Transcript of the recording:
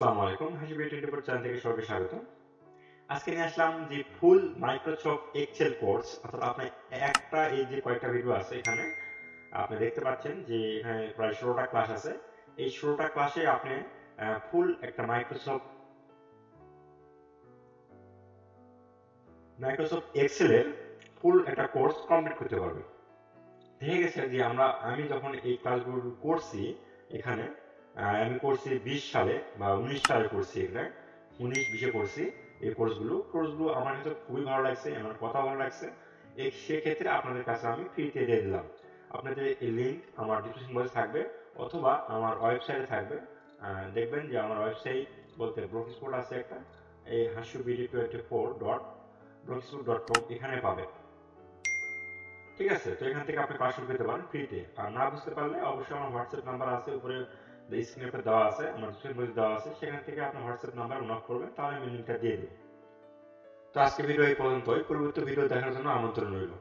আসসালামু আলাইকুম, হাসিবি 24 চ্যানেল থেকে সবাইকে স্বাগত। আজকে নিয়ে আসলাম যে ফুল মাইক্রোসফট এক্সেল কোর্স, অর্থাৎ আপনি একটা এই যে কয়েকটা ভিডিও আছে এখানে আপনি দেখতে পাচ্ছেন যে এখানে প্রায় 16টা ক্লাস আছে। এই 16টা ক্লাসে আপনি ফুল একটা মাইক্রোসফট এক্সেলের ফুল একটা কোর্স কমপ্লিট করতে পারবেন। দেখে গেছে যে আমি যখন এই ক্লাসগুলো করছি এখানে, আমি করছি 20 সালে বা 19 সালে করছি, এখানে 19-20-এ করছি। এই কোর্সগুলো আমার কাছে খুবই ভালো লাগছে, আমার কথা ভালো লাগছে। সেক্ষেত্রে আপনাদের কাছে আমি ফ্রিতে দিয়ে দিলাম। আপনাদের এই লিঙ্ক আমার ডিসক্রিপশন বক্সে থাকবে অথবা আমার ওয়েবসাইটে থাকবে। দেখবেন যে আমার ওয়েবসাইট বলতে ব্লগস্পট আছে একটা, এই hashubi24.blogspot.com, এখানে পাবেন। ঠিক আছে, তো এখান থেকে আপনি ক্লাস শুরু করতে পারেন ফ্রিতে। আর না বুঝতে পারলে অবশ্যই আমার হোয়াটসঅ্যাপ নাম্বার আছে, উপরে স্ক্রিনে উপরে দেওয়া আছে, আমার ডিসক্রিপশন বক্সে দেওয়া আছে, সেখান থেকে আপনি হোয়াটসঅ্যাপ নাম্বার নক করবেন, তাহলে আমি লিঙ্কটা দিয়ে দেব। তো আজকে ভিডিও এই পর্যন্তই, পরবর্তী ভিডিও দেখার জন্য আমন্ত্রণ রইল।